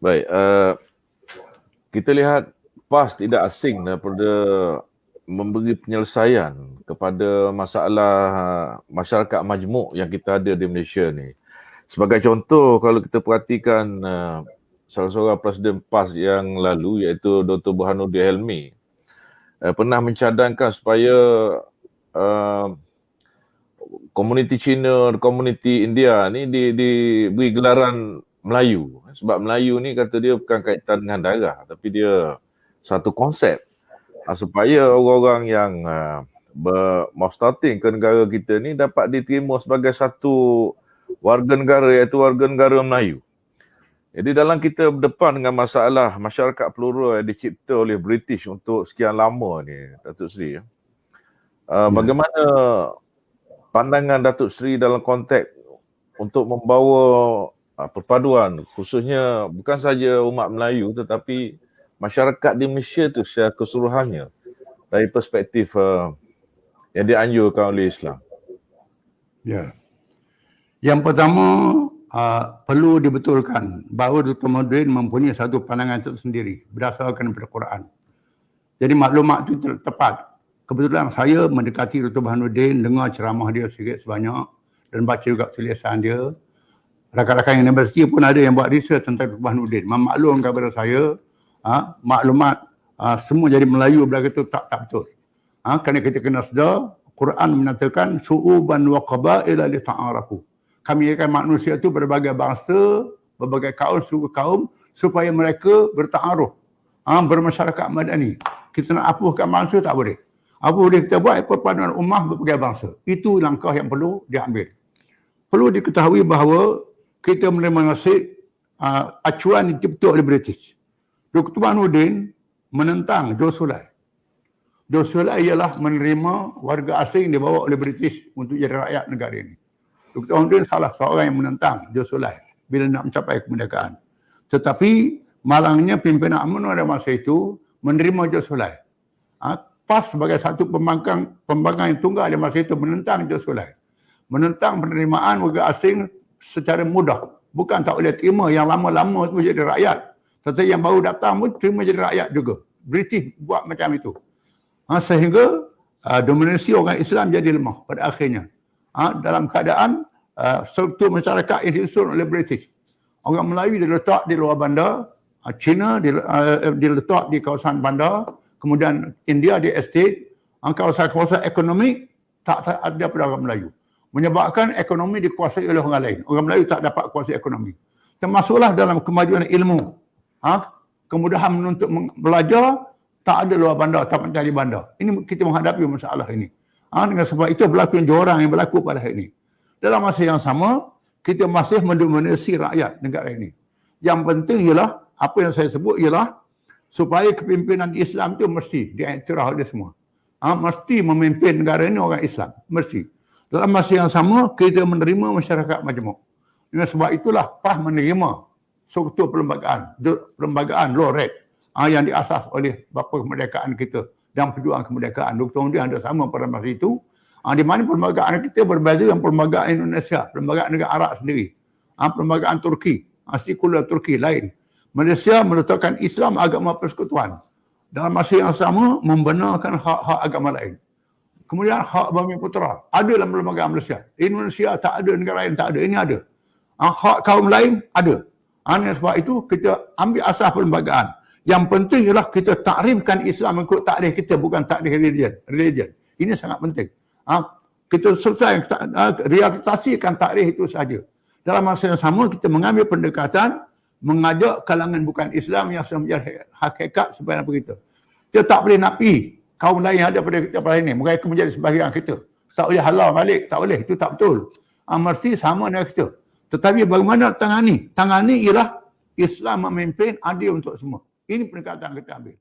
Baik, kita lihat PAS tidak asing daripada memberi penyelesaian kepada masalah masyarakat majmuk yang kita ada di Malaysia ni. Sebagai contoh, kalau kita perhatikan salah seorang Presiden PAS yang lalu iaitu Dr. Burhanuddin Helmi pernah mencadangkan supaya komuniti Cina, komuniti India ni diberi gelaran Melayu. Sebab Melayu ni kata dia bukan kaitan dengan darah, tapi dia satu konsep supaya orang-orang yang bermaustating ke negara kita ni dapat diterima sebagai satu warga negara, iaitu warga negara Melayu. Jadi dalam kita berdepan dengan masalah masyarakat plural yang dicipta oleh British untuk sekian lama ni, Datuk Seri, bagaimana pandangan Datuk Seri dalam konteks untuk membawa perpaduan, khususnya bukan saja umat Melayu tetapi masyarakat di Malaysia tu secara keseluruhannya dari perspektif yang dianjurkan oleh Islam? Ya. Yang pertama, perlu dibetulkan bahawa Dr. Burhanuddin mempunyai satu pandangan tersendiri berdasarkan daripada Quran. Jadi maklumat itu tepat. Kebetulan saya mendekati Dr. Burhanuddin, dengar ceramah dia sikit sebanyak dan baca juga tulisan dia. Rakan-rakan universiti pun ada yang buat research tentang Dr. Burhanuddin. Memaklumkan kepada saya, maklumat semua jadi Melayu belaka itu tak betul. Kerana kita kena sedar, Quran menyatakan syu'uban wa qabaila li ta'arafu. Kami akan manusia itu berbagai bangsa, berbagai kaum, suku kaum supaya mereka bertaaruf, bermasyarakat madani. Kita nak hapuskan bangsa tak boleh. Apa boleh kita buat? Perpaduan ummah berbagai bangsa. Itu langkah yang perlu diambil. Perlu diketahui bahawa kita menerima nasib acuan yang dicipta oleh British. Dr. Burhanuddin menentang Jos Sulai. Jos Sulai ialah menerima warga asing dibawa oleh British untuk jadi rakyat negara ini. Dr. Burhanuddin salah seorang yang menentang Jos Sulai bila nak mencapai kemerdekaan. Tetapi malangnya pimpinan UMNO pada masa itu menerima Jos Sulai. PAS sebagai satu pembangkang yang tunggal di masa itu menentang Jos Sulai. Menentang penerimaan warga asing secara mudah. Bukan tak boleh terima yang lama-lama itu jadi rakyat. Tetapi yang baru datang pun terima jadi rakyat juga. British buat macam itu. Sehingga dominasi orang Islam jadi lemah pada akhirnya. Dalam keadaan struktur masyarakat yang disusun oleh British. Orang Melayu diletak di luar bandar, Cina diletak di kawasan bandar, kemudian India di estate, kawasan-kawasan ekonomi tak ada pada orang Melayu. Menyebabkan ekonomi dikuasai oleh orang lain. Orang Melayu tak dapat kuasai ekonomi. Termasuklah dalam kemajuan ilmu. Kemudahan menuntut belajar, tak ada luar bandar, tak mencari bandar. Ini kita menghadapi masalah ini. Dengan sebab itu berlaku jurang yang berlaku pada hari ini. Dalam masa yang sama, kita masih mendominasi rakyat negara ini. Yang penting ialah, apa yang saya sebut ialah, supaya kepimpinan Islam itu mesti diiktiraf oleh semua. Mesti memimpin negara ini orang Islam. Mesti. Dalam masa yang sama, kita menerima masyarakat majmuk. Dengan sebab itulah PAS menerima struktur perlembagaan LORED yang diasas oleh bapa kemerdekaan kita dan perjuangan kemerdekaan. Dr. Burhanuddin ada sama pada masa itu. Di mana perlembagaan kita berbeza dengan perlembagaan Indonesia, perlembagaan negara Arab sendiri. Perlembagaan Turki, sekular Turki lain. Malaysia meletakkan Islam agama persekutuan. Dalam masa yang sama membenarkan hak-hak agama lain. Kemudian hak Bumi Putera ada dalam perlembagaan Malaysia. Indonesia tak ada, negara lain tak ada. Ini ada. Hak kaum lain ada. Dengan sebab itu kita ambil asas perlembagaan. Yang penting ialah kita takrifkan Islam ikut takrif kita, bukan takrif religion. Ini sangat penting. Kita selesai realisasikan takrif itu saja. Dalam masa yang sama kita mengambil pendekatan mengajak kalangan bukan Islam yang menjadi hakikat supaya begitu. Kita tak boleh nak pergi kaum lain yang ada pada ini. Mereka menjadi sebahagian kita. Tak boleh halal balik. Tak boleh. Itu tak betul. Mesti sama dengan kita. Tetapi bagaimana tangani? Tangani ialah Islam memimpin adil untuk semua. Ini pendekatan kita ambil.